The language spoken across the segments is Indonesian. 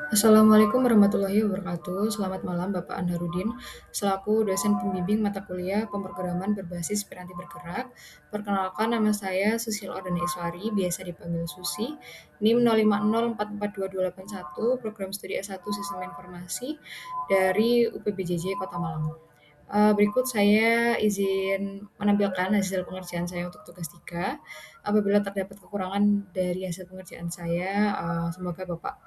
Assalamualaikum warahmatullahi wabarakatuh. Selamat malam Bapak Anharudin, selaku dosen pembimbing mata kuliah pemrograman berbasis Piranti Bergerak. Perkenalkan nama saya Susil Ordana Iswari, biasa dipanggil Susi, NIM 05044221, program studi S1 Sistem Informasi dari UPBJJ Kota Malang. Berikut saya izin menampilkan hasil pengerjaan saya untuk tugas 3. Apabila terdapat kekurangan dari hasil pengerjaan saya, semoga Bapak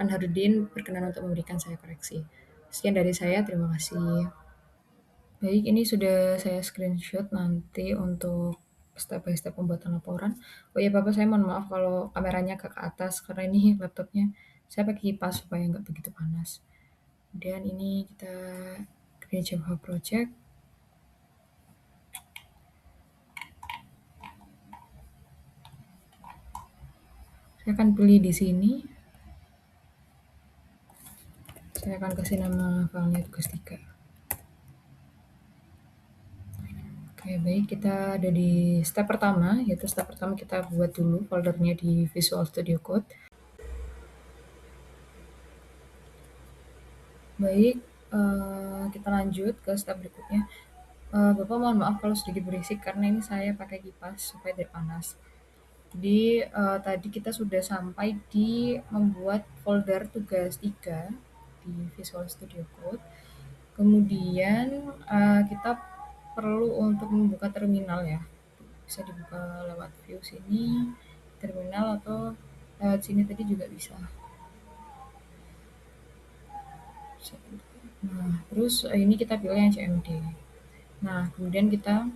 Anharudin berkenan untuk memberikan saya koreksi. Sekian dari saya, terima kasih. Baik, ini sudah saya screenshot nanti untuk step by step pembuatan laporan. Oh iya Bapak, saya mohon maaf kalau kameranya agak ke atas karena ini laptopnya saya pakai kipas supaya nggak begitu panas. Kemudian ini kita create Java project. Saya akan pilih di sini. Saya akan kasih nama filenya tugas 3. Oke, baik, kita ada di step pertama, yaitu step pertama kita buat dulu foldernya di Visual Studio Code. Baik, kita lanjut ke step berikutnya. Bapak mohon maaf kalau sedikit berisik karena ini saya pakai kipas supaya tidak panas. Jadi, tadi kita sudah sampai di membuat folder tugas 3 di Visual Studio Code. Kemudian, kita perlu untuk membuka terminal ya. Bisa dibuka lewat view sini, terminal, atau lewat sini tadi juga bisa. Nah, terus ini kita pilih yang CMD. Nah, kemudian kita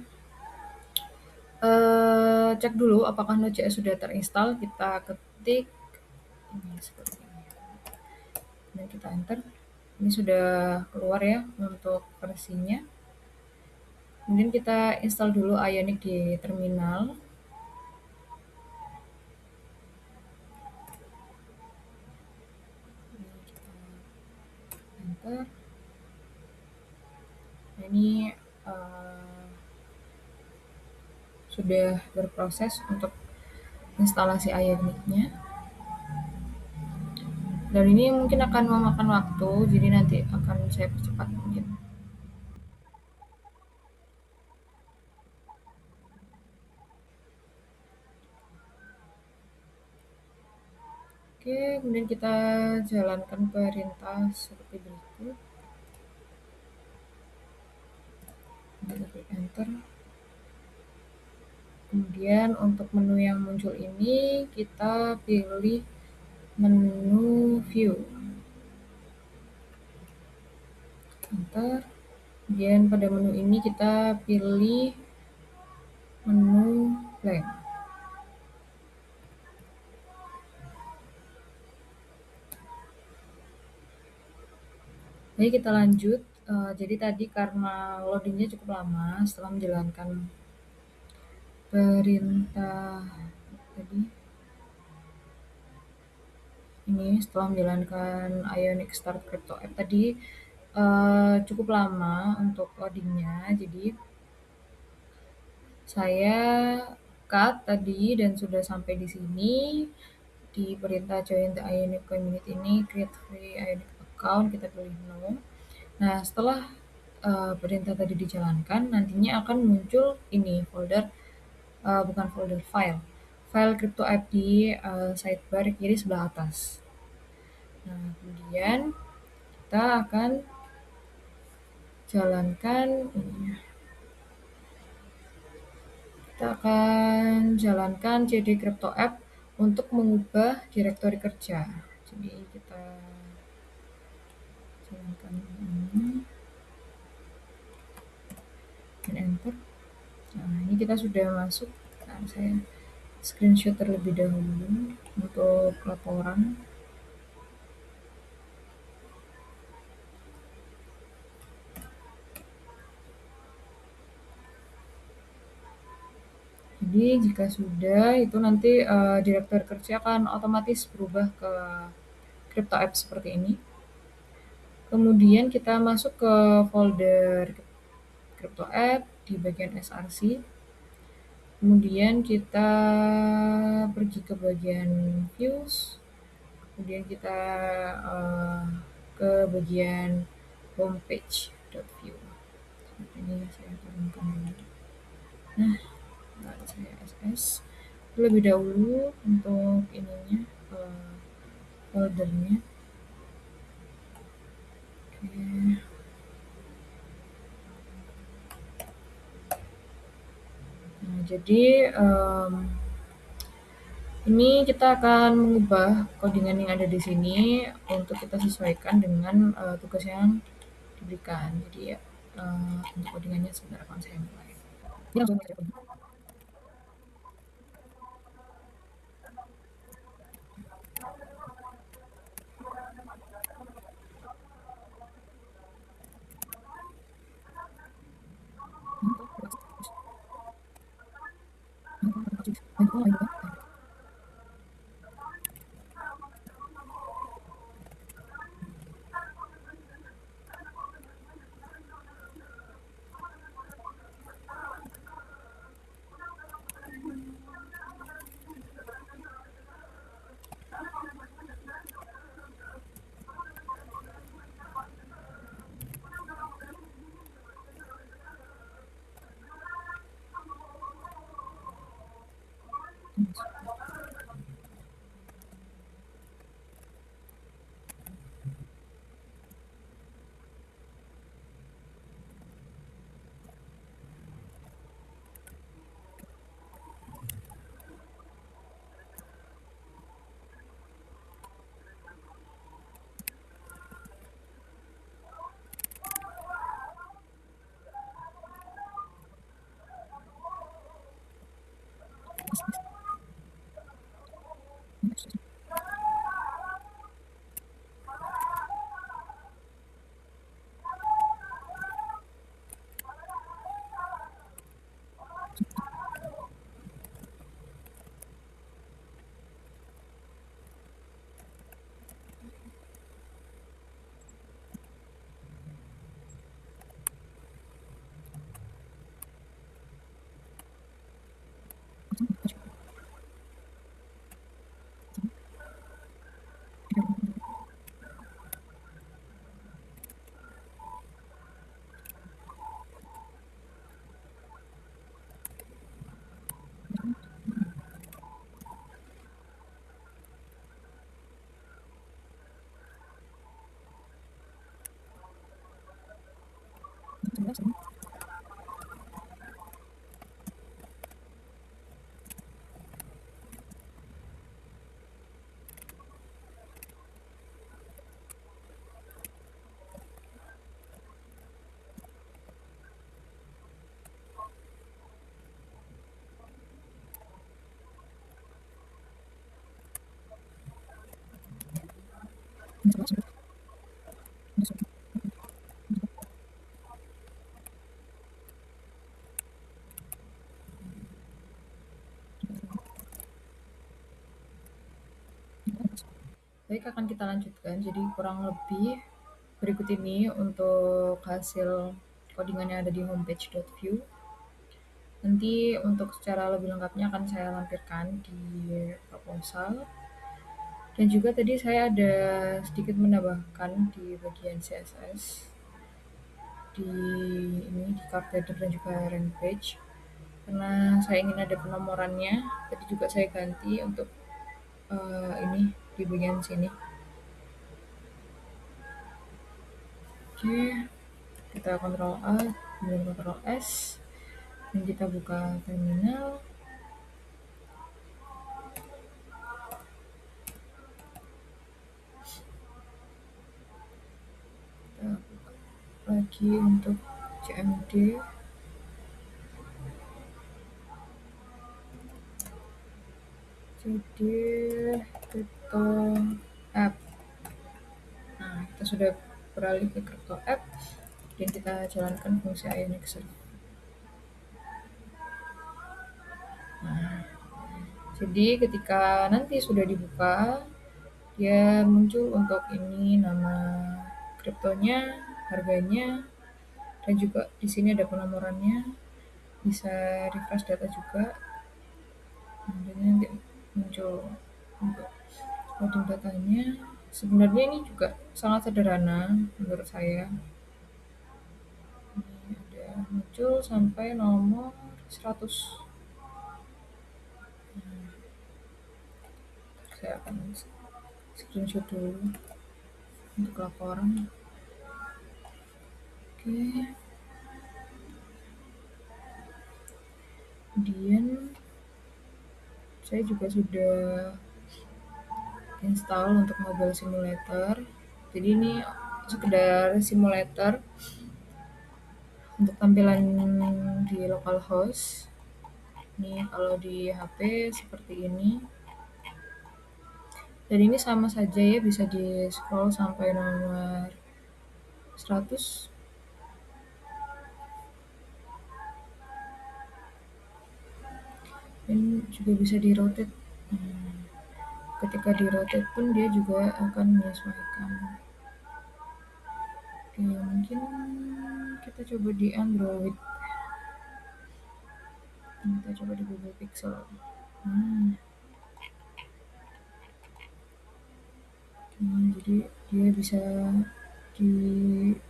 cek dulu apakah Node.js sudah terinstall. Kita ketik ini seperti ini. Dan kita enter. Ini sudah keluar ya untuk versinya. Kemudian kita install dulu Ionic di terminal. Ini kita enter. Nah, ini sudah berproses untuk instalasi Ionicnya. Dan ini mungkin akan memakan waktu, jadi nanti akan saya percepat mungkin. Oke, kemudian kita jalankan perintah seperti berikut. Kita klik enter. Kemudian untuk menu yang muncul ini kita pilih menu view. Enter. Kemudian pada menu ini kita pilih menu blank. Jadi kita lanjut. Jadi tadi karena loadingnya cukup lama setelah menjalankan perintah tadi, ini setelah menjalankan Ionic Start Crypto App tadi cukup lama untuk loadingnya, jadi saya cut tadi dan sudah sampai di sini di perintah join the Ionic community ini, create free Ionic account, kita pilih no. Nah, setelah perintah tadi dijalankan, nantinya akan muncul ini folder, bukan folder, file crypto app di sidebar kiri sebelah atas. Nah, kemudian kita akan jalankan ini. Kita akan jalankan cd crypto app untuk mengubah direktori kerja. Jadi kita jalankan ini dan enter. Nah, ini kita sudah masuk. Nah, saya screenshot terlebih dahulu untuk laporan. Jadi jika sudah, itu nanti direktur kerja akan otomatis berubah ke crypto app seperti ini. Kemudian kita masuk ke folder crypto app di bagian SRC. Kemudian kita pergi ke bagian views. kemudian kita uh, ke bagian homepage.view. Ini saya turunkan dulu. Nah, saya SS terlebih dahulu untuk ininya, foldernya. Oke. Nah, jadi ini kita akan mengubah codingan yang ada di sini untuk kita sesuaikan dengan tugas yang diberikan. Jadi untuk codingannya sebentar akan saya mulai. Ini langsung mulai coding. Baik, akan kita lanjutkan. Jadi kurang lebih berikut ini untuk hasil codingan yang ada di homepage.view. Nanti untuk secara lebih lengkapnya akan saya lampirkan di proposal. Dan juga tadi saya ada sedikit menambahkan di bagian CSS di di card header dan juga rank page, karena saya ingin ada penomorannya. Tadi juga saya ganti untuk ini di bagian sini. Oke, kita Ctrl A, kemudian Ctrl S, dan kita buka terminal. Kita buka lagi untuk CMD. Jadi crypto app. Nah, kita sudah beralih ke crypto app dan kita jalankan fungsi ionic serve. Nah, jadi ketika nanti sudah dibuka, dia muncul untuk ini nama kriptonya, harganya, dan juga di sini ada penomorannya. Bisa refresh data juga. Nah, jadi nanti muncul untuk loading datanya. Sebenarnya ini juga sangat sederhana menurut saya. Ini ada muncul sampai nomor 100. Saya akan screenshot dulu untuk laporan. Oke, kemudian saya juga sudah install untuk mobile simulator. Jadi ini sekedar simulator untuk tampilan di localhost. Ini kalau di HP seperti ini. Dan ini sama saja ya, bisa di scroll sampai nomor 100. Dan juga bisa di rotate. Ketika di rotate pun dia juga akan menyesuaikan. Oke, mungkin kita coba di Android. Kita coba di Google Pixel. Jadi dia bisa dijalankan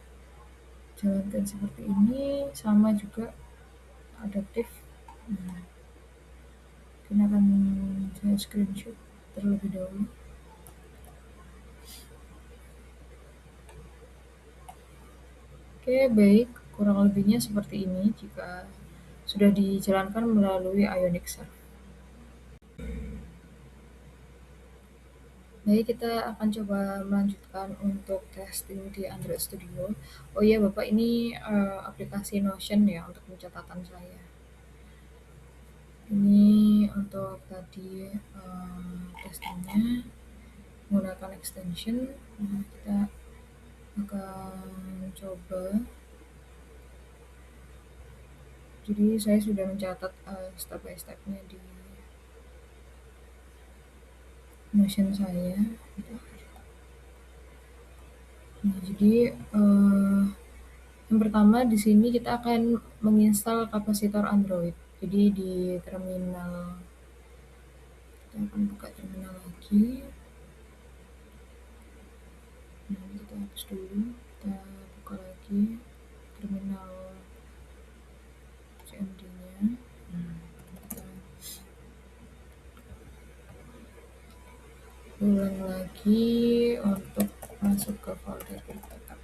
seperti ini, sama juga adaptif. Mungkin akan saya screenshot terlebih dahulu. Oke, baik, kurang lebihnya seperti ini jika sudah dijalankan melalui Ionic Serve. Baik, kita akan coba melanjutkan untuk testing di Android Studio. Oh iya, Bapak, ini aplikasi Notion ya untuk pencatatan saya. Ini untuk tadi testingnya menggunakan extension. Nah, kita akan coba. Jadi saya sudah mencatat step by stepnya di Notion saya. Nah, jadi yang pertama di sini kita akan menginstal kapasitor Android. Jadi di terminal kita akan buka terminal lagi. Nah, kita hapus dulu. Kita buka lagi terminal CMD-nya. Kita ulang lagi untuk masuk ke folder kita.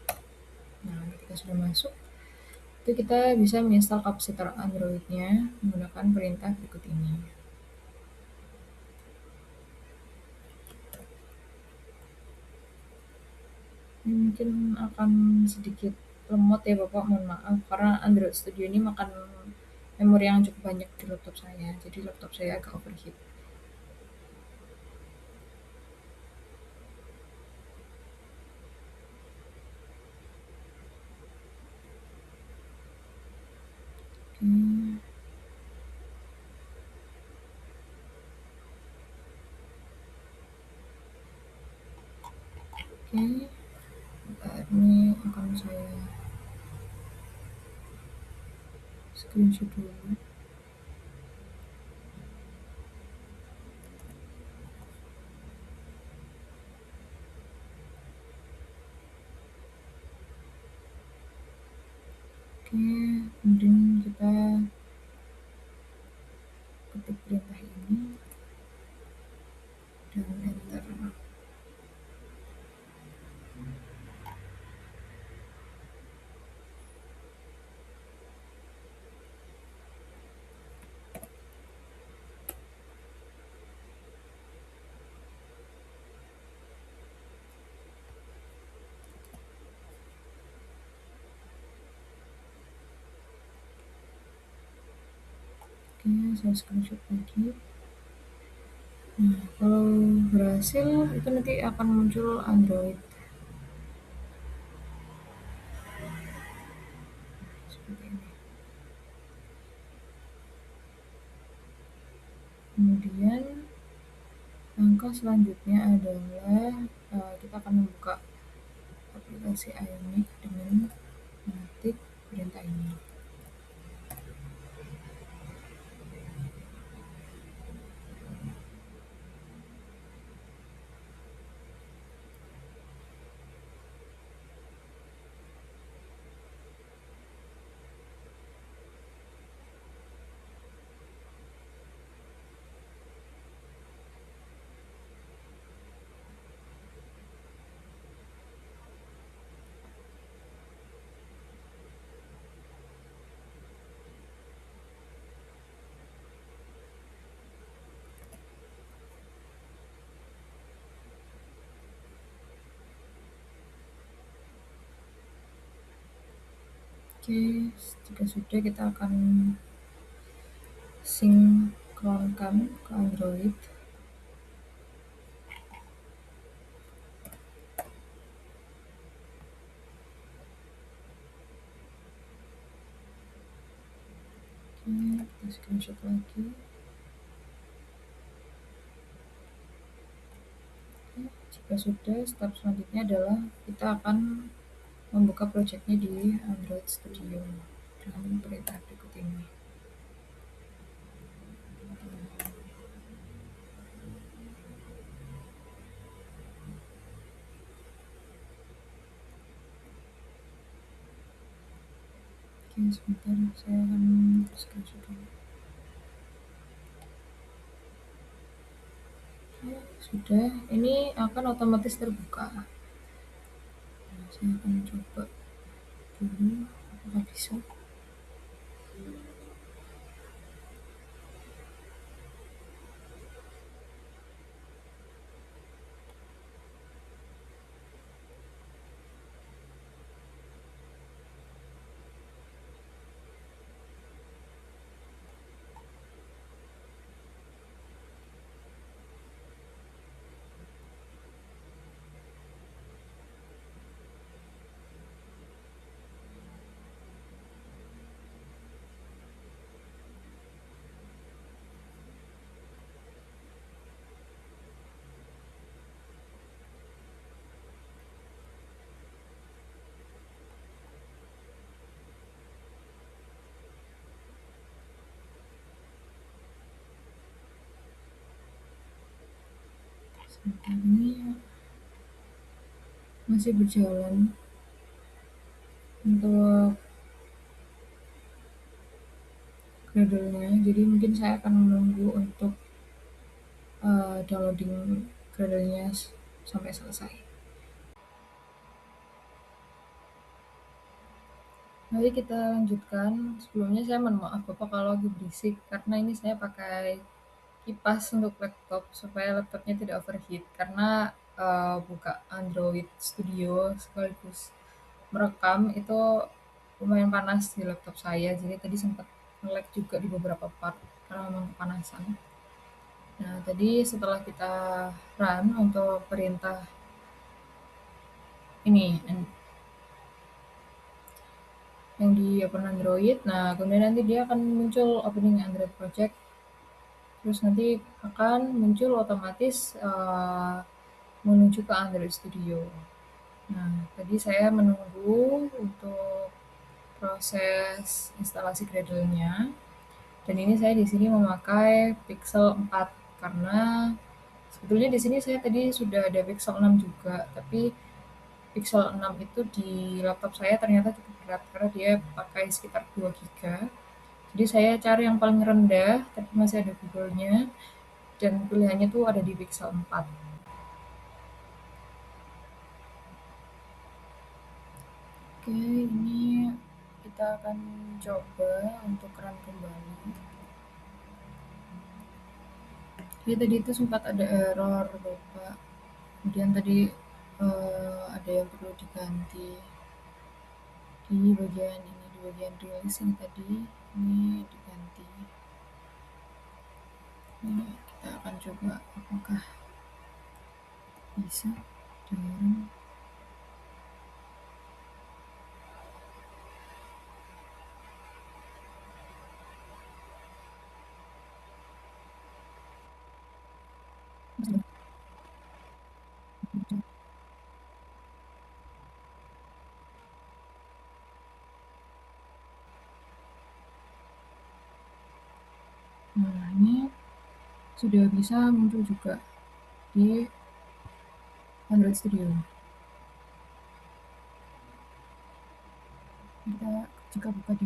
Nah, ketika sudah masuk, itu kita bisa menginstal kapasitor Android-nya menggunakan perintah berikut ini. Ini mungkin akan sedikit lemot ya Bapak, mohon maaf, karena Android Studio ini makan memori yang cukup banyak di laptop saya, jadi laptop saya agak overheat. Oke, ini akan saya screenshot dulu. Oke, kemudian kita ketik perintah ini dan enter. Oke, saya screenshot lagi. Nah, kalau berhasil itu nanti akan muncul Android seperti ini. Kemudian langkah selanjutnya adalah kita akan membuka aplikasi Ionic dengan mengetik perintah ini. Oke, jika sudah kita akan sinkronkan ke Android. Oke, kita screenshot lagi. Oke, jika sudah, step selanjutnya adalah kita akan membuka projectnya di Android Studio dengan perintah berikut ini. Oke, sebentar saya akan screenshot dulu. Oke, sudah, ini akan otomatis terbuka. Nah, saya akan coba dulu apakah bisa. Sebentar, ini masih berjalan untuk Gradle-nya, jadi mungkin saya akan menunggu untuk downloading Gradle-nya sampai selesai. Mari kita lanjutkan. Sebelumnya saya mohon maaf Bapak kalau lagi berisik, karena ini saya pakai kipas untuk laptop supaya laptopnya tidak overheat, karena buka Android Studio sekaligus merekam itu lumayan panas di laptop saya, jadi tadi sempat nge-lag juga di beberapa part karena memang kepanasan. Nah, tadi setelah kita run untuk perintah ini yang di open Android, nah kemudian nanti dia akan muncul opening Android project, terus nanti akan muncul otomatis menuju ke Android Studio. Nah, tadi saya menunggu untuk proses instalasi Gradle-nya, dan ini saya di sini memakai Pixel 4 karena sebetulnya di sini saya tadi sudah ada Pixel 6 juga, tapi Pixel 6 itu di laptop saya ternyata cukup berat karena dia pakai sekitar 2 GB. Jadi saya cari yang paling rendah, tapi masih ada Google-nya, dan pilihannya tuh ada di Pixel 4. Oke, ini kita akan coba untuk run kembali. Jadi tadi itu sempat ada error Bapak. Kemudian tadi ada yang perlu diganti di bagian ini, di bagian rilis ini tadi ini diganti. Ini kita akan coba apakah bisa dirun. Nah, ini sudah bisa muncul juga di Android Studio. Kita jika buka di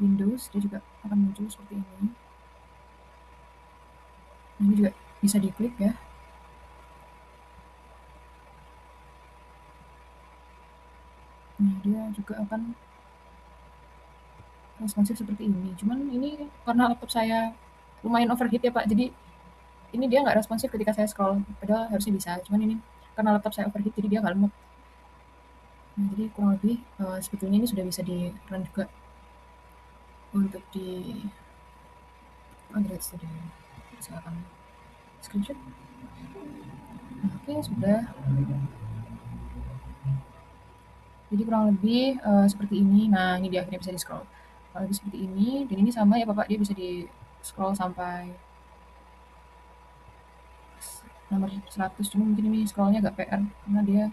Windows, dia juga akan muncul seperti ini. Ini juga bisa diklik ya. Nah, dia juga akan responsif seperti ini. Cuman ini karena laptop saya lumayan overheat ya Pak, jadi ini dia nggak responsif ketika saya scroll, padahal harusnya bisa. Cuman ini karena laptop saya overheat, jadi dia nggak lemot. Nah, jadi kurang lebih, sebetulnya ini sudah bisa di-run juga untuk di Android Studio. Saya akan screenshot. Nah, oke sudah. Jadi kurang lebih, seperti ini. Nah, ini dia akhirnya bisa di-scroll. Kurang lebih seperti ini dan ini sama ya Bapak, dia bisa di-scroll sampai nomor 100, cuma mungkin ini scroll-nya agak PR karena dia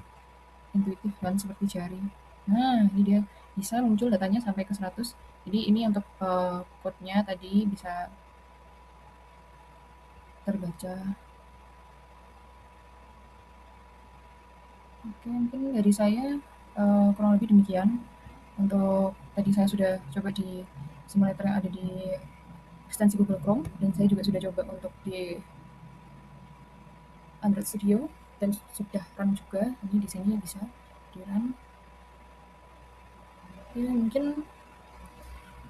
intuitif kan seperti jari. Nah, ini dia bisa muncul datanya sampai ke 100. Jadi ini untuk, code-nya tadi bisa terbaca. Oke, mungkin dari saya, kurang lebih demikian. Untuk tadi saya sudah coba di simulator yang ada di ekstensi Google Chrome dan saya juga sudah coba untuk di Android Studio dan sudah run juga. Ini di sini bisa di-run. Ya, mungkin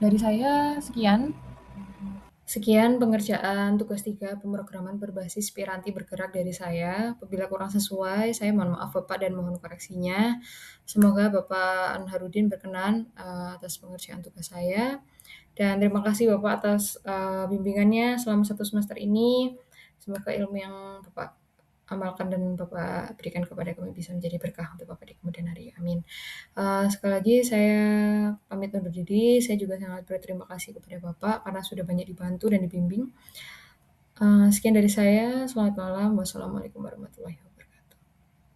dari saya sekian. Sekian pengerjaan tugas 3 pemrograman berbasis Piranti bergerak dari saya. Apabila kurang sesuai, saya mohon maaf Bapak dan mohon koreksinya. Semoga Bapak Anharudin berkenan, atas pengerjaan tugas saya. Dan terima kasih Bapak atas, bimbingannya selama 1 semester ini. Semoga ilmu yang Bapak amalkan dan Bapak berikan kepada kami bisa menjadi berkah untuk Bapak di kemudian hari. Amin. Sekali lagi saya pamit undur diri, saya juga sangat berterima kasih kepada Bapak karena sudah banyak dibantu dan dibimbing. Sekian dari saya, selamat malam. Wassalamualaikum warahmatullahi wabarakatuh.